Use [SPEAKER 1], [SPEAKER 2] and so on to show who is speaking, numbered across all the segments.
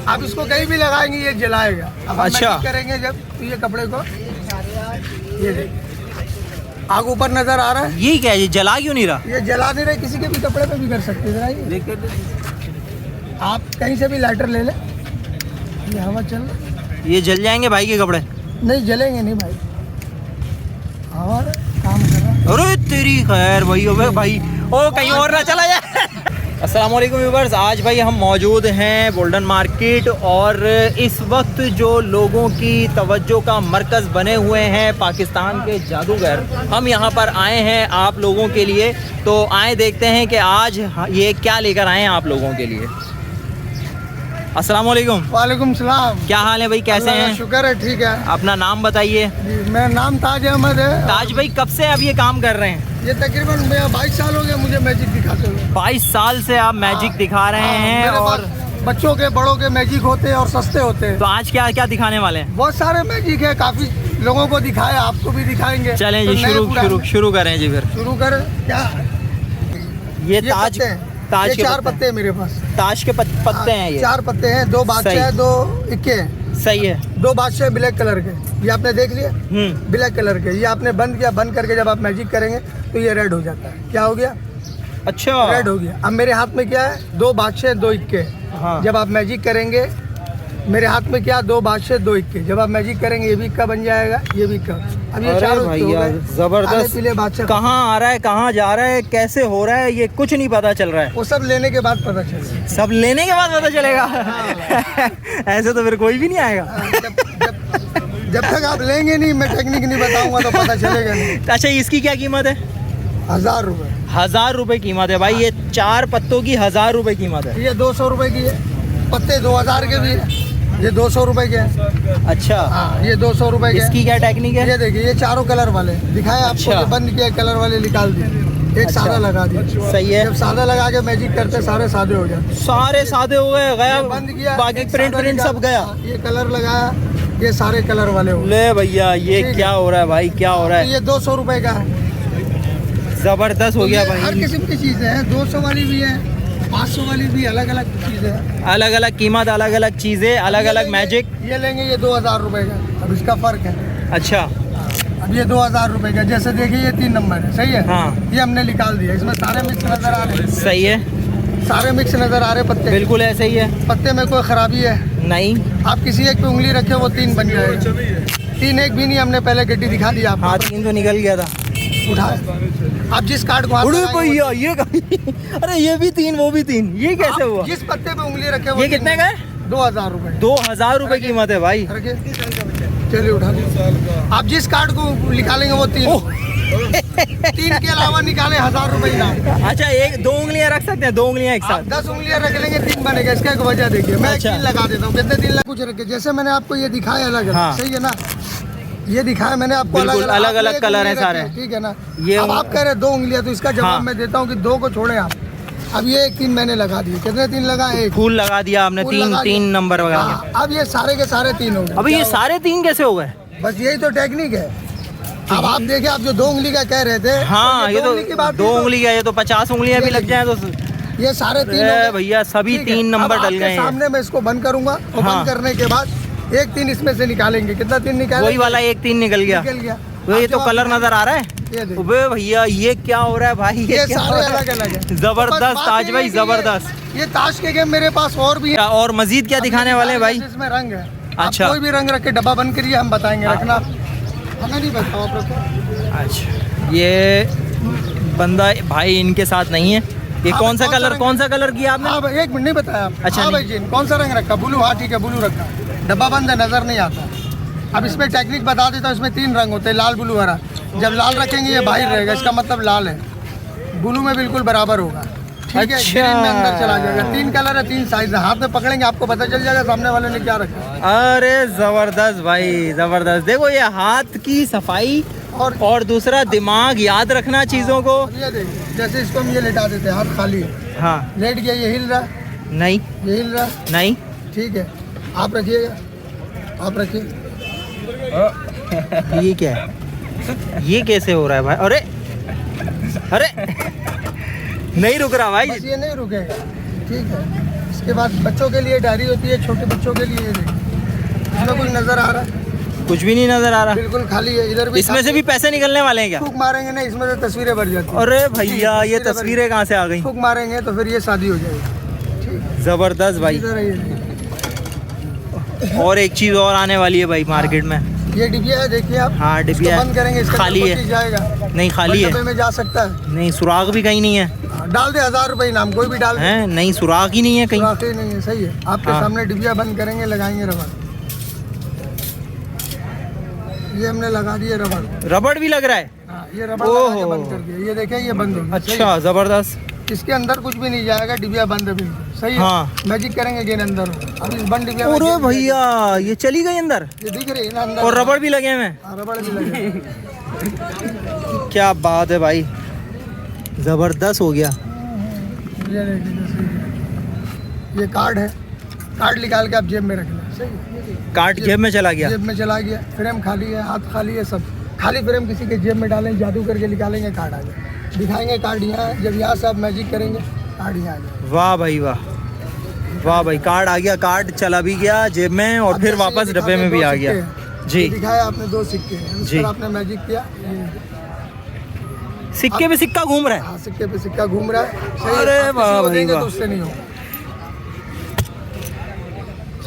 [SPEAKER 1] आप इसको कहीं भी लगाएंगे ये जलाएगा। अब
[SPEAKER 2] अच्छा।
[SPEAKER 1] हम करेंगे जब तो ये कपड़े को ये देखिए आग ऊपर नजर आ रहा है।
[SPEAKER 2] ये क्या है, ये जला क्यों नहीं रहा?
[SPEAKER 1] ये जला नहीं रहे, किसी के भी कपड़े पे भी कर सकते हैं। आप कहीं से भी लाइटर ले लें, ये हवा चल रहा,
[SPEAKER 2] ये जल जाएंगे भाई के कपड़े?
[SPEAKER 1] नहीं जलेंगे नहीं भाई, हवा काम कर रहा है।
[SPEAKER 2] अरे तेरी खैर भाई, अबे भाई ओ कहीं और ना चला जाए। अस्सलाम वालेकुम व्यूअर्स, आज भाई हम मौजूद हैं गोल्डन मार्केट और इस वक्त जो लोगों की तवज्जो का मरकज़ बने हुए हैं पाकिस्तान के जादूगर, हम यहाँ पर आए हैं आप लोगों के लिए। तो आए देखते हैं कि आज ये क्या लेकर आए हैं आप लोगों के लिए। अस्सलाम वालेकुम।
[SPEAKER 1] वालेकुम सलाम।
[SPEAKER 2] क्या हाल है भाई, कैसे हैं?
[SPEAKER 1] शुक्र है, ठीक है।
[SPEAKER 2] अपना नाम बताइए।
[SPEAKER 1] मेरा नाम ताज अहमद है।
[SPEAKER 2] ताज भाई कब से अब ये काम कर रहे हैं?
[SPEAKER 1] ये तकरीबन 22 साल हो गए मुझे मैजिक दिखाते हुए।
[SPEAKER 2] 22 साल से आप मैजिक दिखा रहे हैं।
[SPEAKER 1] मेरे
[SPEAKER 2] और
[SPEAKER 1] पास बच्चों के बड़ों के मैजिक होते हैं और सस्ते होते हैं।
[SPEAKER 2] तो आज क्या क्या दिखाने वाले हैं?
[SPEAKER 1] बहुत सारे मैजिक है, काफी लोगों को दिखाया, आपको भी दिखाएंगे।
[SPEAKER 2] चलें
[SPEAKER 1] तो
[SPEAKER 2] जी, शुरू करें जी। फिर
[SPEAKER 1] शुरू करें क्या?
[SPEAKER 2] ये ताज
[SPEAKER 1] ताज के 4 पत्ते हैं मेरे पास।
[SPEAKER 2] ताज के पत्ते हैं ये?
[SPEAKER 1] 4 पत्ते हैं, 2 बादशाह है, 2 इक्के हैं।
[SPEAKER 2] सही है।
[SPEAKER 1] 2 बादशाह ब्लैक कलर के, ये आपने देख लिया, ब्लैक कलर के। ये आपने बंद किया, बंद करके जब आप मैजिक करेंगे तो ये रेड हो जाता है। क्या हो गया?
[SPEAKER 2] अच्छा,
[SPEAKER 1] रेड हो गया। अब मेरे हाथ में क्या है? 2 बादशाह 2 इक्के।
[SPEAKER 2] हाँ।
[SPEAKER 1] जब आप मैजिक करेंगे, मेरे हाथ में क्या? 2 बादशाह 2 इक्के। जब आप मैजिक करेंगे ये भी इक्का बन जाएगा, ये भी इक्का। अब ये चारों
[SPEAKER 2] भाई यार जबरदस्त।
[SPEAKER 1] पीले बादशाह
[SPEAKER 2] कहाँ आ रहा है, कहाँ जा रहा है, कैसे हो रहा है, ये कुछ नहीं पता चल रहा है।
[SPEAKER 1] वो सब लेने के बाद पता चलेगा।
[SPEAKER 2] सब लेने के बाद पता चलेगा? ऐसे तो फिर कोई भी नहीं आएगा।
[SPEAKER 1] जब तक आप लेंगे नहीं, मैं टेक्निक नहीं बताऊंगा तो पता चलेगा नहीं।
[SPEAKER 2] अच्छा, इसकी क्या कीमत है?
[SPEAKER 1] 1000 रुपए।
[SPEAKER 2] 1000 रुपए कीमत है भाई। ये 4 पत्तों की 1000 रुपए कीमत है।
[SPEAKER 1] ये 200 रुपए की है। पत्ते 2000 के भी है, ये 200 रुपए के हैं।
[SPEAKER 2] अच्छा,
[SPEAKER 1] हाँ, ये 200 रुपए के।
[SPEAKER 2] इसकी क्या टेक्निक है?
[SPEAKER 1] ये देखिए, ये चारों कलर वाले दिखाए आपको।
[SPEAKER 2] अच्छा।
[SPEAKER 1] बंद किया, कलर वाले निकाल दिए, एक सादा लगा दिया।
[SPEAKER 2] सही है।
[SPEAKER 1] जब सादा लगा के मैजिक करते सारे सादे हो जाते।
[SPEAKER 2] सारे सादे हो गए, गया
[SPEAKER 1] बंद किया,
[SPEAKER 2] बाकी
[SPEAKER 1] एक
[SPEAKER 2] प्रिंट
[SPEAKER 1] सादा
[SPEAKER 2] प्रिंट
[SPEAKER 1] निकाल-
[SPEAKER 2] सब गया।
[SPEAKER 1] ये कलर लगाया, ये सारे कलर वाले हो गए।
[SPEAKER 2] ले भैया, ये
[SPEAKER 1] ठीक
[SPEAKER 2] क्या हो रहा है भाई, क्या हो रहा है?
[SPEAKER 1] ये 200 रुपए का है।
[SPEAKER 2] जबरदस्त हो गया
[SPEAKER 1] ये हर
[SPEAKER 2] भाई।
[SPEAKER 1] किस्म की चीजें हैं, 200 वाली भी है, 500 वाली भी, अलग अलग चीजें हैं।
[SPEAKER 2] अलग अलग कीमत, अलग अलग चीजें, अलग अलग मैजिक।
[SPEAKER 1] ये लेंगे ये 2000 रुपए का। अब इसका फर्क है।
[SPEAKER 2] अच्छा,
[SPEAKER 1] अब ये 2000 रुपए का, जैसे देखिए ये 3 नंबर है, सही है।
[SPEAKER 2] हाँ।
[SPEAKER 1] ये हमने निकाल दिया, इसमें सारे मिक्स नजर आ रहे हैं।
[SPEAKER 2] सही है,
[SPEAKER 1] सारे मिक्स नजर आ रहे हैं पत्ते।
[SPEAKER 2] बिल्कुल ऐसे ही है।
[SPEAKER 1] पत्ते में कोई खराबी है
[SPEAKER 2] नहीं।
[SPEAKER 1] आप किसी एक पे उंगली रखे वो 3 बन जाएगा। 3 एक भी नहीं, हमने पहले गड्डी दिखा दी आपको।
[SPEAKER 2] हाँ, 3 तो निकल गया था।
[SPEAKER 1] उठाए आप जिस कार्ड को हाथ
[SPEAKER 2] अरे
[SPEAKER 1] लगाएंगे
[SPEAKER 2] भैया, ये अरे ये भी 3 वो भी 3, ये कैसे
[SPEAKER 1] आप
[SPEAKER 2] हुआ?
[SPEAKER 1] जिस पत्ते पे उंगली रखे वो
[SPEAKER 2] ये कितने का है?
[SPEAKER 1] 2000 रुपए।
[SPEAKER 2] 2000 रुपए कीमत है भाई।
[SPEAKER 1] रखिए, चलिए उठा लीजिए। आप जिस कार्ड को निकालेंगे वो 3 3 के अलावा निकाले 1000 रुपए इनाम।
[SPEAKER 2] अच्छा, 1-2 उंगलियां रख सकते हैं, 2 उंगलियां एक
[SPEAKER 1] आप
[SPEAKER 2] साथ?
[SPEAKER 1] 10 उंगलियां रख लेंगे 3 बनेगा। इसका एक वजह देखिए, मैं
[SPEAKER 2] अच्छा।
[SPEAKER 1] 3 लगा देता हूँ। कितने 3 लगा कुछ रखे, जैसे मैंने आपको ये दिखाया अलग अलग,
[SPEAKER 2] हाँ।
[SPEAKER 1] सही है ना? ये दिखाया मैंने आपको
[SPEAKER 2] बिल्कुल अलग अलग कलर है सारे,
[SPEAKER 1] ठीक है ना?
[SPEAKER 2] ये
[SPEAKER 1] अब आप कह रहे 2 उंगलियां, तो इसका जवाब
[SPEAKER 2] हाँ।
[SPEAKER 1] मैं देता हूँ कि 2 को छोड़े आप। अब ये 3 मैंने लगा दिए। कितने 3 लगा? 1
[SPEAKER 2] फूल लगा दिया आपने,
[SPEAKER 1] फूल लगा
[SPEAKER 2] 3
[SPEAKER 1] दिया।
[SPEAKER 2] नंबर वगैरह।
[SPEAKER 1] हाँ, अब ये सारे के सारे 3 हो गए।
[SPEAKER 2] अभी ये सारे 3 कैसे हो गए?
[SPEAKER 1] बस यही तो टेक्निक है। अब आप देखिए, आप जो 2 उंगली का कह रहे थे,
[SPEAKER 2] हाँ, ये तो
[SPEAKER 1] उंगली की बात
[SPEAKER 2] 2
[SPEAKER 1] थी तो
[SPEAKER 2] उंगली का, ये तो 50 उंगलियां भी लग जाए तो।
[SPEAKER 1] ये सारे 3 हो गए।
[SPEAKER 2] भैया सभी
[SPEAKER 1] ठीक है।
[SPEAKER 2] 3 नंबर
[SPEAKER 1] अब
[SPEAKER 2] डल
[SPEAKER 1] आपके
[SPEAKER 2] गए हैं।
[SPEAKER 1] सामने मैं इसको बंद करूंगा और
[SPEAKER 2] हाँ।
[SPEAKER 1] बंद करने के बाद एक 3 इसमें से निकालेंगे। कितना 3 निकालेंगे?
[SPEAKER 2] वही वाला 1 3 निकल गया।
[SPEAKER 1] निकल गया।
[SPEAKER 2] तो ये
[SPEAKER 1] अब
[SPEAKER 2] तो
[SPEAKER 1] जब
[SPEAKER 2] कलर
[SPEAKER 1] आप-
[SPEAKER 2] नजर आ रहा है।
[SPEAKER 1] ये देखिए,
[SPEAKER 2] अबे भैया, ये क्या हो रहा है भाई?
[SPEAKER 1] ये
[SPEAKER 2] क्या
[SPEAKER 1] सारे
[SPEAKER 2] हो रहा है?
[SPEAKER 1] अलग अलग है।
[SPEAKER 2] जबरदस्त
[SPEAKER 1] बस बात
[SPEAKER 2] ताज
[SPEAKER 1] ये
[SPEAKER 2] भाई,
[SPEAKER 1] है कि ये-
[SPEAKER 2] जबरदस्त।
[SPEAKER 1] ये ताश के गेम मेरे पास और भी है।
[SPEAKER 2] और मजीद क्या दिखाने वाले हैं भाई?
[SPEAKER 1] इसमें रंग है।
[SPEAKER 2] अच्छा।
[SPEAKER 1] आप कोई भी रंग रख के डब्बा बंद करिए, हम बताएंगे। रखना हमें नहीं बताओ आप रखो।
[SPEAKER 2] अच्छा, ये बंदा भाई इनके साथ नहीं है। ये
[SPEAKER 1] हाँ,
[SPEAKER 2] कौन सा
[SPEAKER 1] कौन सा
[SPEAKER 2] कलर,
[SPEAKER 1] रंग?
[SPEAKER 2] कौन सा कलर किया आपने?
[SPEAKER 1] हाँ भाई, 1 मिनट नहीं बताया आप।
[SPEAKER 2] अच्छा,
[SPEAKER 1] हाँ
[SPEAKER 2] नहीं।
[SPEAKER 1] भाई जी, कौन सा रंग रखा? ब्लू। हाँ ठीक है, ब्लू रखा। डब्बा बंद है, नजर नहीं आता। अब इसमें टेक्निक बता देता हूँ। इसमें 3 रंग होते हैं, लाल, ब्लू, हरा। जब लाल रखेंगे ये बाहर रहेगा, इसका मतलब लाल है। ब्लू में बिल्कुल बराबर होगा, ठीक है।
[SPEAKER 2] अच्छा।
[SPEAKER 1] ग्रीन में अंदर चला जाएगा। 3 कलर है, 3 साइज है। हाथ में पकड़ेंगे आपको पता चल जाएगा सामने वाले ने क्या रखा।
[SPEAKER 2] अरे जबरदस्त भाई, जबरदस्त। देखो ये हाथ की सफाई और दूसरा दिमाग, याद रखना चीजों को।
[SPEAKER 1] ये देखिए, जैसे इसको हम ये लेटा देते हैं, हाथ खाली है,
[SPEAKER 2] हाँ,
[SPEAKER 1] लेट गया, ये हिल रहा,
[SPEAKER 2] नहीं
[SPEAKER 1] ये हिल रहा,
[SPEAKER 2] नहीं।
[SPEAKER 1] ठीक है। आप रखिएगा, आप रखिए।
[SPEAKER 2] ये क्या है? ये कैसे हो रहा है भाई? अरे अरे नहीं रुक रहा भाई।
[SPEAKER 1] बस ये नहीं रुकेगा, ठीक है। उसके बाद बच्चों के लिए डायरी होती है, छोटे बच्चों के लिए। ये देखिए, इसमें कुछ नज़र आ रहा है?
[SPEAKER 2] कुछ भी नहीं नजर आ रहा।
[SPEAKER 1] बिल्कुल खाली है। इधर भी
[SPEAKER 2] इसमें से भी पैसे निकलने वाले हैं क्या?
[SPEAKER 1] फूक मारेंगे ना, इसमें से तस्वीरें भर जाती हैं।
[SPEAKER 2] अरे भैया ये तस्वीरें कहाँ से आ गई?
[SPEAKER 1] फूक मारेंगे तो फिर ये शादी हो जाएगी।
[SPEAKER 2] जबरदस्त भाई।
[SPEAKER 1] इधर आइए।
[SPEAKER 2] और एक चीज और आने वाली है भाई मार्केट में।
[SPEAKER 1] ये डिबिया है, देखिए आप।
[SPEAKER 2] हाँ डिबिया
[SPEAKER 1] इसको बंद करेंगे, इसका
[SPEAKER 2] खाली
[SPEAKER 1] कोई
[SPEAKER 2] है।
[SPEAKER 1] चीज़ जाएगा
[SPEAKER 2] नहीं खाली है।
[SPEAKER 1] डब्बे में जा सकता है।
[SPEAKER 2] नहीं सुराग भी कहीं नहीं है।
[SPEAKER 1] डाल दे 1000 रुपये इनाम, कोई भी डाल दे।
[SPEAKER 2] हैं नहीं सुराग ही नहीं है कहीं।
[SPEAKER 1] वाकई नहीं है, सही है। आपके
[SPEAKER 2] हाँ।
[SPEAKER 1] सामने डिबिया बंद करेंगे, लगाएंगे रबड़। ये हमने लगा दिया रबड़।
[SPEAKER 2] रबड़ भी लग रहा है।
[SPEAKER 1] हाँ, ये रबड़ लगा के बंद कर दिया। ये देखें, ये बंद हो गया।
[SPEAKER 2] अच्छा जबरदस्त।
[SPEAKER 1] इसके अंदर कुछ भी नहीं जाएगा, डिबिया बंद है बिल्कुल। सही है।
[SPEAKER 2] हाँ।
[SPEAKER 1] मैजिक करेंगे गेन अंदर। अब इस बंद डिबिया में
[SPEAKER 2] अरे
[SPEAKER 1] गेंद
[SPEAKER 2] भैया ये चली गई अंदर।
[SPEAKER 1] ये दिख रही है ना अंदर।
[SPEAKER 2] और रबड़ भी लगे हुए हैं।
[SPEAKER 1] हाँ, रबड़ भी लगे।
[SPEAKER 2] क्या बात है भाई, जबरदस्त हो गया।
[SPEAKER 1] ये देखिए, जैसे ये कार्ड है। कार्ड निकाल के आप जेब में रख लें। सही है।
[SPEAKER 2] कार्ड जेब में चला गया।
[SPEAKER 1] जेब में चला गया। फ्रेम खाली है, हाथ खाली है, सब खाली। फ्रेम किसी के जेब में डालें, जादू करके निकालेंगे, कार्ड आ जाए। दिखाएंगे कार्ड यहाँ। जब यहाँ से आप मैजिक करेंगे, कार्ड यहाँ आ जाए।
[SPEAKER 2] वाह भाई वाह, वाह भाई कार्ड आ गया। कार्ड चला भी गया जेब में और
[SPEAKER 1] अब
[SPEAKER 2] फिर
[SPEAKER 1] जैसे ये
[SPEAKER 2] वापस
[SPEAKER 1] दिखा
[SPEAKER 2] डब्बे
[SPEAKER 1] के
[SPEAKER 2] में भी
[SPEAKER 1] 2
[SPEAKER 2] आ
[SPEAKER 1] सिक्के
[SPEAKER 2] गया।
[SPEAKER 1] हैं।
[SPEAKER 2] जी
[SPEAKER 1] ये दिखाया आपने 2 सिक्के हैं। उस
[SPEAKER 2] जी।
[SPEAKER 1] पर आपने मैजिक किया।
[SPEAKER 2] सिक्के पे सिक्का घूम रहा है।
[SPEAKER 1] हाँ, सिक्के पे सिक्का घूम रहा है। सही है।
[SPEAKER 2] अरे
[SPEAKER 1] आप किसी
[SPEAKER 2] वाह
[SPEAKER 1] को
[SPEAKER 2] भाई
[SPEAKER 1] देंगे
[SPEAKER 2] वाह।
[SPEAKER 1] तो उससे नहीं होगा।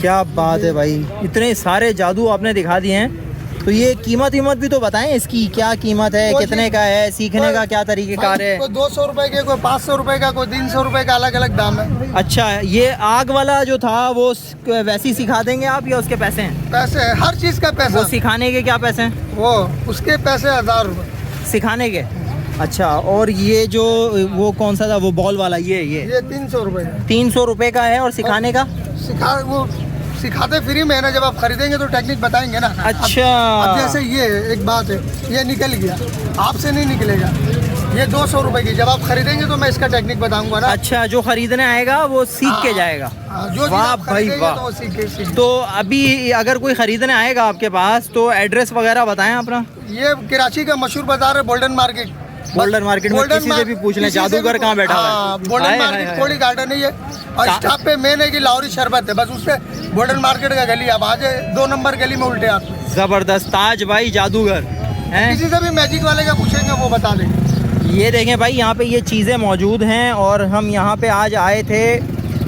[SPEAKER 2] क्या बात है भाई, इतने सारे जादू आपने दिखा दिए हैं। तो ये कीमत भी तो बताएं इसकी, क्या कीमत है,
[SPEAKER 1] कोई
[SPEAKER 2] कितने का है, सीखने का क्या तरीकेकार है?
[SPEAKER 1] कोई 200 रुपए के, कोई 500 रुपए का, कोई 300 रुपए का, अलग अलग दाम है।
[SPEAKER 2] अच्छा ये आग वाला जो था वो वैसे ही सिखा देंगे आप या उसके पैसे हैं?
[SPEAKER 1] पैसे है, हर चीज का पैसा।
[SPEAKER 2] वो सिखाने के क्या पैसे हैं?
[SPEAKER 1] वो उसके पैसे 1000 रुपए।
[SPEAKER 2] सिखाने के। अच्छा और ये जो वो कौन सा था वो बॉल वाला, ये
[SPEAKER 1] 300 रुपए है।
[SPEAKER 2] 300 रुपए का है और सिखाने का?
[SPEAKER 1] वो सिखाते फ्री में है ना, जब आप खरीदेंगे तो टेक्निक बताएंगे ना।
[SPEAKER 2] अच्छा
[SPEAKER 1] अब जैसे ये एक बात है, ये निकल गया, आपसे नहीं निकलेगा। ये 200 रुपए की, जब आप खरीदेंगे तो मैं इसका टेक्निक बताऊंगा ना।
[SPEAKER 2] अच्छा जो खरीदने आएगा वो सीख के जाएगा।
[SPEAKER 1] जो चीज़
[SPEAKER 2] वाह
[SPEAKER 1] आप
[SPEAKER 2] भाई
[SPEAKER 1] खरीदेंगे
[SPEAKER 2] वाह।
[SPEAKER 1] तो वो सीख।
[SPEAKER 2] तो अभी अगर कोई खरीदने आएगा आपके पास तो एड्रेस वगैरह बताएं अपना।
[SPEAKER 1] ये कराची का मशहूर बाजार है गोल्डन मार्केट।
[SPEAKER 2] गोल्डन मार्केट में किसी से भी पूछ लें, जादूगर कहाँ बैठा हुआ है?
[SPEAKER 1] गोल्डन
[SPEAKER 2] हाय, हाय,
[SPEAKER 1] मार्केट
[SPEAKER 2] हाय।
[SPEAKER 1] थोड़ी गार्डन नहीं है। और स्टॉप पे मेन है कि लाहौरी शरबत है, बस उससे गोल्डन मार्केट का गली। आप आ जाए 2 नंबर गली में उल्टे हाथ में।
[SPEAKER 2] जबरदस्त ताज भाई जादूगर हैं।
[SPEAKER 1] किसी से भी मैजिक वाले का पूछेंगे वो बता देंगे।
[SPEAKER 2] ये देखें भाई यहाँ पे ये चीज़ें मौजूद हैं और हम यहाँ पे आज आए थे,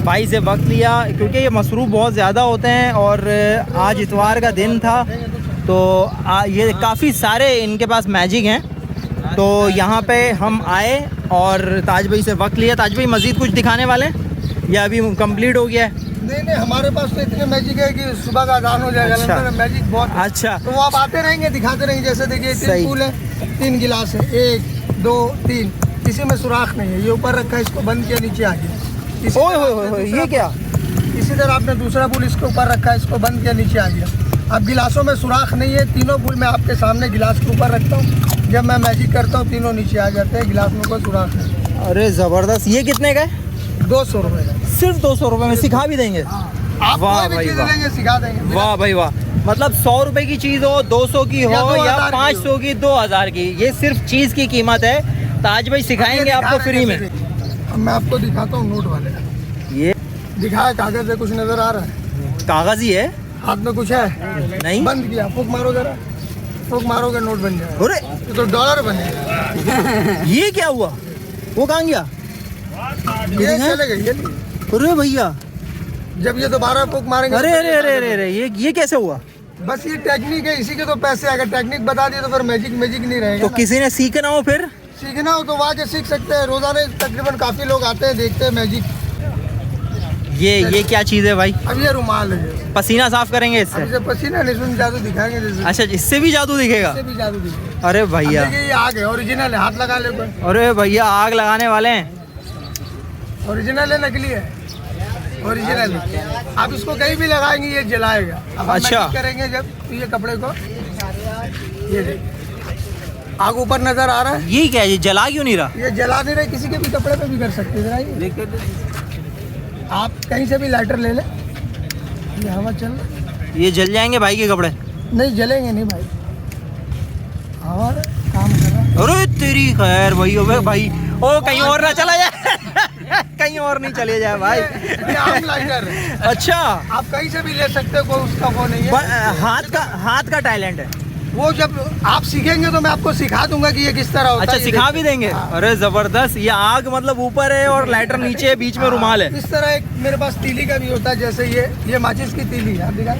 [SPEAKER 2] भाई से वक्त लिया क्योंकि ये मसरूफ़ बहुत ज़्यादा होते हैं और आज इतवार का दिन था तो ये काफ़ी सारे इनके पास मैजिक हैं। तो यहाँ पे हम आए और ताज भाई से वक्त लिया। ताज भाई मज़ीद कुछ दिखाने वाले हैं या अभी कंप्लीट हो गया है?
[SPEAKER 1] नहीं, हमारे पास तो इतने मैजिक है कि सुबह का अजान हो जाएगा।
[SPEAKER 2] अच्छा।
[SPEAKER 1] लंदन में मैजिक बहुत है।
[SPEAKER 2] अच्छा
[SPEAKER 1] तो वो आप आते रहेंगे, दिखाते रहेंगे। जैसे देखिए 3
[SPEAKER 2] सही।
[SPEAKER 1] फूल है, 3 गिलास है, 1 2 3। किसी में सुराख नहीं है। ये ऊपर रखा है, इसको बंद किया, नीचे आ गया। इसी
[SPEAKER 2] ओए
[SPEAKER 1] तरह
[SPEAKER 2] होए
[SPEAKER 1] आपने
[SPEAKER 2] होए,
[SPEAKER 1] दूसरा-
[SPEAKER 2] ये क्या?
[SPEAKER 1] इसी तरह आपने दूसरा फूल इसके ऊपर रखा है, इसको बंद किया, नीचे आ गया। अब गिलासों में सुराख नहीं है। तीनों फूल मैं आपके सामने गिलास के ऊपर रखता हूँ। जब मैं मैजिक करता हूँ तीनों नीचे आ जाते हैं, गिलास में कोई सुराख नहीं।
[SPEAKER 2] अरे ज़बरदस्त। ये कितने का है?
[SPEAKER 1] 200 रुपये का।
[SPEAKER 2] सिर्फ 200 रुपये में सिखा भी देंगे?
[SPEAKER 1] आप
[SPEAKER 2] वाह
[SPEAKER 1] कोई भी
[SPEAKER 2] भाई
[SPEAKER 1] चीज़
[SPEAKER 2] वाह।
[SPEAKER 1] लेंगे सिखा देंगे।
[SPEAKER 2] वाह भाई वाह। मतलब 100 रुपए की चीज़ हो, 200 की हो
[SPEAKER 1] या 2000
[SPEAKER 2] या
[SPEAKER 1] की
[SPEAKER 2] 500 की, 2000 की, ये सिर्फ चीज़ की कीमत है। ताज भाई सिखाएंगे आपको फ्री में।
[SPEAKER 1] अब मैं आपको दिखाता हूँ नोट वाले।
[SPEAKER 2] ये
[SPEAKER 1] दिखाया, कागज है, कुछ नजर आ रहा है?
[SPEAKER 2] कागज ही है?
[SPEAKER 1] हाथ में कुछ है?
[SPEAKER 2] नहीं।
[SPEAKER 1] बंद किया, फूक मारो जरा। फूक मारोगे नोट बन जाएगा।
[SPEAKER 2] अरे
[SPEAKER 1] ये तो डॉलर बनेगा।
[SPEAKER 2] ये क्या हुआ? वो कहाँ गया?
[SPEAKER 1] ये चले गए। ये
[SPEAKER 2] अरे भैया,
[SPEAKER 1] जब ये दोबारा फूक मारेंगे
[SPEAKER 2] अरे
[SPEAKER 1] तो
[SPEAKER 2] अरे अरे अरे अरे ये कैसे हुआ?
[SPEAKER 1] बस ये टेक्निक है, इसी के तो पैसे। अगर टेक्निक बता दिए तो फिर मैजिक नहीं रहेगा
[SPEAKER 2] तो
[SPEAKER 1] ना।
[SPEAKER 2] किसी ने सीखना हो फिर?
[SPEAKER 1] सीखना हो तो वहाँ के सीख सकते हैं। रोजाना तकरीबन काफी लोग आते हैं, देखते हैं मैजिक।
[SPEAKER 2] ये क्या चीज़ है भाई?
[SPEAKER 1] अब ये रुमाल है,
[SPEAKER 2] पसीना साफ करेंगे
[SPEAKER 1] अब
[SPEAKER 2] इससे?
[SPEAKER 1] इसे पसीना नहीं, इसमें जादू दिखाएंगे जैसे।
[SPEAKER 2] अच्छा इससे भी जादू दिखेगा?
[SPEAKER 1] इससे भी जादू दिखाएंगे।
[SPEAKER 2] अरे
[SPEAKER 1] अब
[SPEAKER 2] भैया,
[SPEAKER 1] देखिए ये आग है, ओरिजिनल है, हाथ लगा ले कोई।
[SPEAKER 2] अरे भैया आग लगाने वाले हैं।
[SPEAKER 1] ओरिजिनल है, नकली है? ओरिजिनल है। आप इसको कहीं भी लगाएंगे ये जलाएगा। अब हम
[SPEAKER 2] अच्छा।
[SPEAKER 1] मैजिक करेंगे जब, तो ये कपड़े को, ये देखिए आग ऊपर नजर आ रहा है।
[SPEAKER 2] ये क्या है? ये जला क्यों नहीं रहा?
[SPEAKER 1] ये जला नहीं रहे, किसी के भी कपड़े पे भी कर सकते हैं। जरा आप कहीं से भी लाइटर ले लें, ये हवा चल रहा है।
[SPEAKER 2] ये जल जाएंगे भाई के कपड़े?
[SPEAKER 1] नहीं जलेंगे नहीं भाई, हवा काम कर रहा है।
[SPEAKER 2] अरे तेरी खैर भाई, ओ कहीं और ना चला जाए। कहीं और नहीं चले जाए भाई।
[SPEAKER 1] ये आम लाइटर है,
[SPEAKER 2] अच्छा,
[SPEAKER 1] आप कहीं से भी ले सकते हो, कोई उसका वो नहीं है।
[SPEAKER 2] हाथ का टैलेंट है
[SPEAKER 1] वो जब आप सीखेंगे तो मैं आपको सिखा दूंगा कि ये किस तरह होता
[SPEAKER 2] अच्छा,
[SPEAKER 1] है। ये
[SPEAKER 2] सिखा भी
[SPEAKER 1] देखिए।
[SPEAKER 2] देंगे।
[SPEAKER 1] हाँ।
[SPEAKER 2] अरे जबरदस्त, ये आग मतलब ऊपर है और लाइटर नीचे है, बीच में रुमाल है।
[SPEAKER 1] इस तरह एक मेरे पास तीली का भी होता है, जैसे ये माचिस की तीली है, आप दिखाएं,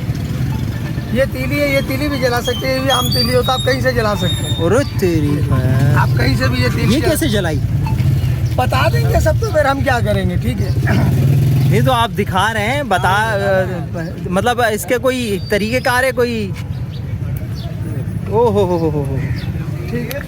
[SPEAKER 1] ये तीली है, ये तीली भी जला सकते हैं, ये भी आम तीली होता है, आप कहीं से जला सकते हैं।
[SPEAKER 2] अरे तेरी,
[SPEAKER 1] आप कहीं से भी ये तीली
[SPEAKER 2] ये कैसे जलाई?
[SPEAKER 1] बता देंगे सब, तो फिर हम क्या करेंगे, ठीक है।
[SPEAKER 2] नहीं तो आप दिखा रहे हैं, बता मतलब इसके कोई तरीकेकार है कोई? ओ हो।
[SPEAKER 1] ठीक है।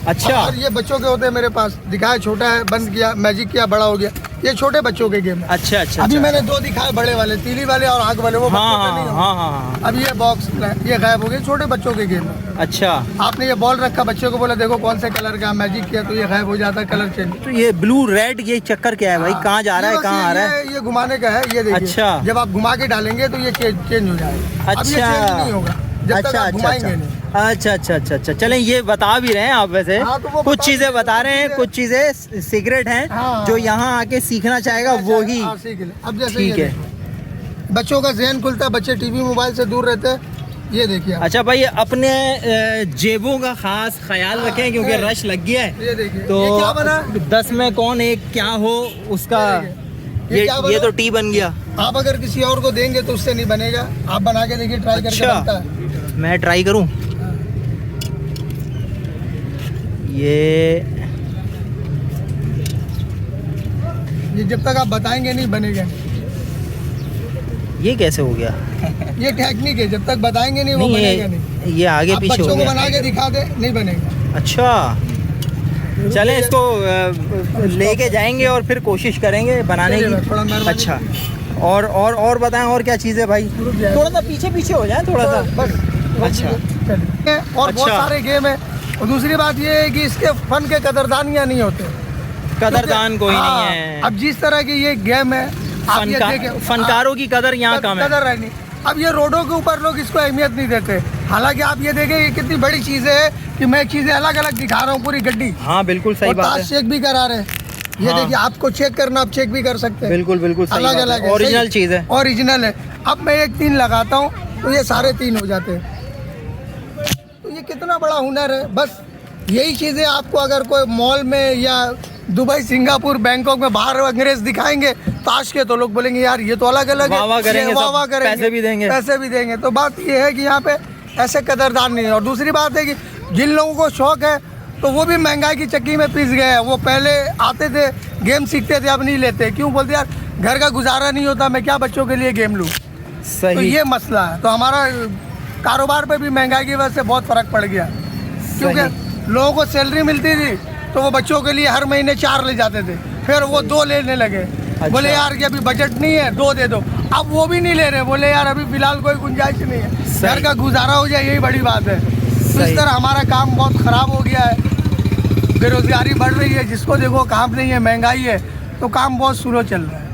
[SPEAKER 2] अच्छा,
[SPEAKER 1] और ये बच्चों के होते हैं मेरे पास, दिखाया, छोटा है, बंद किया, मैजिक किया, बड़ा हो गया, ये छोटे बच्चों के गेम है।
[SPEAKER 2] अच्छा अच्छा
[SPEAKER 1] अभी
[SPEAKER 2] अच्छा।
[SPEAKER 1] मैंने 2 दिखाए, बड़े वाले, तीली वाले और आग वाले, वो बच्चों के नहीं होंगे।
[SPEAKER 2] हाँ।
[SPEAKER 1] अब ये बॉक्स ये गायब हो गए, छोटे बच्चों के गेम है।
[SPEAKER 2] अच्छा,
[SPEAKER 1] आपने ये बॉल रखा, बच्चों को बोला देखो कौन से कलर का, मैजिक किया तो ये गायब हो जाता है, कलर चेंज।
[SPEAKER 2] तो ये ब्लू रेड ये चक्कर क्या है भाई? कहाँ जा रहा है, कहाँ आ रहा है?
[SPEAKER 1] ये घुमाने का है, ये देखिए।
[SPEAKER 2] अच्छा।
[SPEAKER 1] जब आप घुमा के डालेंगे तो ये चेंज हो जाएगा। अब ये
[SPEAKER 2] अच्छा।
[SPEAKER 1] चेंज नहीं होगा जब तक आप घुमाएंगे नहीं।
[SPEAKER 2] अच्छा। चलें, ये बता भी रहे हैं आप वैसे।
[SPEAKER 1] हाँ, तो वो
[SPEAKER 2] कुछ
[SPEAKER 1] बता
[SPEAKER 2] चीजें
[SPEAKER 1] रहे
[SPEAKER 2] बता रहे हैं,
[SPEAKER 1] हैं,
[SPEAKER 2] कुछ चीजें सीक्रेट हैं
[SPEAKER 1] हाँ।
[SPEAKER 2] जो यहाँ आके सीखना चाहेगा वो ही।
[SPEAKER 1] हाँ, सीख ले। अब जैसे
[SPEAKER 2] ठीक
[SPEAKER 1] ये
[SPEAKER 2] है।
[SPEAKER 1] देखो, बच्चों का ज़हन खुलता है, बच्चे टीवी मोबाइल से दूर रहते हैं, ये देखिए आप।
[SPEAKER 2] अच्छा भाई, अपने जेबों का खास ख्याल रखें क्योंकि रश लग गया है।
[SPEAKER 1] ये देखिए,
[SPEAKER 2] तो
[SPEAKER 1] ये क्या बना?
[SPEAKER 2] 10 में कौन एक क्या हो उसका,
[SPEAKER 1] ये क्या बना?
[SPEAKER 2] ये तो टी बन गया।
[SPEAKER 1] आप अगर किसी और को देंगे तो उससे नहीं बनेगा, आप बना के देखिए, ट्राई करके
[SPEAKER 2] अच्छा।
[SPEAKER 1] बनता है।
[SPEAKER 2] मैं ट्राई करूं। ये
[SPEAKER 1] जब तक आप बताएंगे नहीं बनेगा नहीं।
[SPEAKER 2] ये कैसे हो गया?
[SPEAKER 1] ये टेक्निक है, जब तक बताएंगे नहीं वो
[SPEAKER 2] नहीं,
[SPEAKER 1] बनेगा नहीं।
[SPEAKER 2] ये आगे
[SPEAKER 1] आप
[SPEAKER 2] पीछे
[SPEAKER 1] बच्चों
[SPEAKER 2] हो
[SPEAKER 1] को
[SPEAKER 2] गया।
[SPEAKER 1] बना के दिखा दे, नहीं बनेगा।
[SPEAKER 2] अच्छा, चलें इसको लेके जाएंगे और फिर कोशिश करेंगे बनाने
[SPEAKER 1] चलिए,
[SPEAKER 2] की।
[SPEAKER 1] थोड़ा मेहरबानी।
[SPEAKER 2] अच्छा, और बताएं, और क्या चीज़ है भाई?
[SPEAKER 1] रुक जाए।
[SPEAKER 2] थोड़ा सा पीछे हो जाए, थोड़ा सा।
[SPEAKER 1] बस।
[SPEAKER 2] अच्छा।
[SPEAKER 1] चलिए। और बहुत
[SPEAKER 2] अच्छा।
[SPEAKER 1] सारे गेम है, और दूसरी बात ये है कि इसके फन के कदरदानियाँ नहीं होते।
[SPEAKER 2] कदरदान कोई
[SPEAKER 1] हाँ,
[SPEAKER 2] नहीं है।
[SPEAKER 1] अब जिस तरह की ये गेम है, आप ये देखें,
[SPEAKER 2] फनकारों की कदर यहाँ कम है।
[SPEAKER 1] कदर है नहीं। अब ये रोडों के ऊपर लोग इसको अहमियत नहीं देते, हालांकि आप ये देखें ये कितनी बड़ी चीज़ है कि मैं चीज़ें अलग अलग दिखा रहा हूँ, पूरी गड्डी।
[SPEAKER 2] हाँ बिल्कुल सही
[SPEAKER 1] और
[SPEAKER 2] बात
[SPEAKER 1] ताश
[SPEAKER 2] है।
[SPEAKER 1] चेक भी करा रहे हैं, ये
[SPEAKER 2] हाँ।
[SPEAKER 1] देखिए, आपको चेक करना, आप चेक भी कर सकते हैं।
[SPEAKER 2] बिल्कुल सही
[SPEAKER 1] अलग
[SPEAKER 2] बात
[SPEAKER 1] अलग
[SPEAKER 2] है।
[SPEAKER 1] है,
[SPEAKER 2] ओरिजिनल
[SPEAKER 1] सही।
[SPEAKER 2] चीज़ है।
[SPEAKER 1] ओरिजिनल है। अब मैं एक 3 लगाता हूँ तो ये सारे 3 हो जाते हैं। तो ये कितना बड़ा हुनर है। बस यही चीज़ें आपको अगर कोई मॉल में या दुबई, सिंगापुर, बैंकॉक में बाहर अंग्रेज दिखाएंगे ताश के, तो लोग बोलेंगे यार ये तो अलग अलग है,
[SPEAKER 2] वाह करेंगे,
[SPEAKER 1] वाह
[SPEAKER 2] सब पैसे भी देंगे।
[SPEAKER 1] तो बात ये है कि यहाँ पे ऐसे कदरदान नहीं है। और दूसरी बात है कि जिन लोगों को शौक है तो वो भी महंगाई की चक्की में पिस गए हैं। वो पहले आते थे, गेम सीखते थे, अब नहीं लेते। क्यों? बोलते यार घर का गुजारा नहीं होता, मैं क्या बच्चों के लिए गेम लूँ। तो
[SPEAKER 2] सही।
[SPEAKER 1] ये मसला है। तो हमारा कारोबार पे भी महंगाई की वजह से बहुत फ़र्क पड़ गया, क्योंकि लोगों को सैलरी मिलती थी तो वो बच्चों के लिए हर महीने 4 ले जाते थे, फिर वो 2 लेने लगे।
[SPEAKER 2] अच्छा।
[SPEAKER 1] बोले यार कि अभी बजट नहीं है, 2 दे दो। अब वो भी नहीं ले रहे, बोले यार अभी फिलहाल कोई गुंजाइश नहीं है, घर का गुजारा हो जाए, यही बड़ी बात है। तो इस तरह हमारा काम बहुत ख़राब हो गया है, बेरोजगारी बढ़ रही है, जिसको देखो काम नहीं है, महंगाई है, तो काम बहुत स्लो चल रहा है।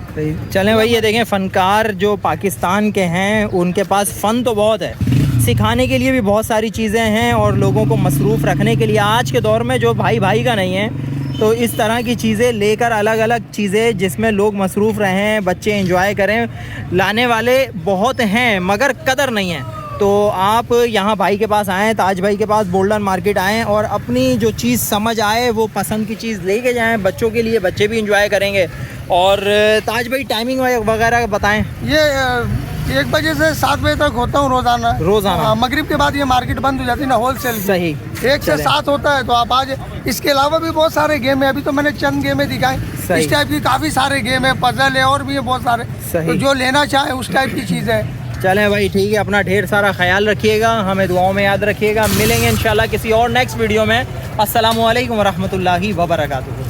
[SPEAKER 2] चलें भाई, ये देखें फनकार जो पाकिस्तान के हैं उनके पास फ़न तो बहुत है, सिखाने के लिए भी बहुत सारी चीज़ें हैं और लोगों को मसरूफ़ रखने के लिए आज के दौर में जो भाई का नहीं है, तो इस तरह की चीज़ें लेकर अलग अलग चीज़ें जिसमें लोग मसरूफ़ रहें, बच्चे एंजॉय करें, लाने वाले बहुत हैं मगर कदर नहीं है। तो आप यहाँ भाई के पास आएँ, ताज भाई के पास बोल्डन मार्केट आएँ और अपनी जो चीज़ समझ आए वो पसंद की चीज़ लेके जाएँ बच्चों के लिए, बच्चे भी एंजॉय करेंगे। और ताज भाई टाइमिंग वगैरह बताएं।
[SPEAKER 1] ये 1 बजे से 7 बजे तक होता हूँ रोज़ाना। मगरिब के बाद ये मार्केट बंद हो जाती है ना, होलसेल की।
[SPEAKER 2] सही।
[SPEAKER 1] 1 से 7 होता है, तो आप आज। इसके अलावा भी बहुत सारे गेम है, अभी तो मैंने चंद गेमें दिखाई। इस टाइप की काफ़ी सारे गेम है, पजल है और भी है बहुत सारे।
[SPEAKER 2] सही।
[SPEAKER 1] तो जो लेना चाहे उस टाइप की चीज़ है।
[SPEAKER 2] चलें भाई ठीक है, अपना ढेर सारा ख्याल रखिएगा, हमें दुआओं में याद रखिएगा। मिलेंगे इंशाल्लाह किसी और नेक्स्ट वीडियो में। अस्सलामु अलैकुम वरहमतुल्लाहि वबरकातुहू।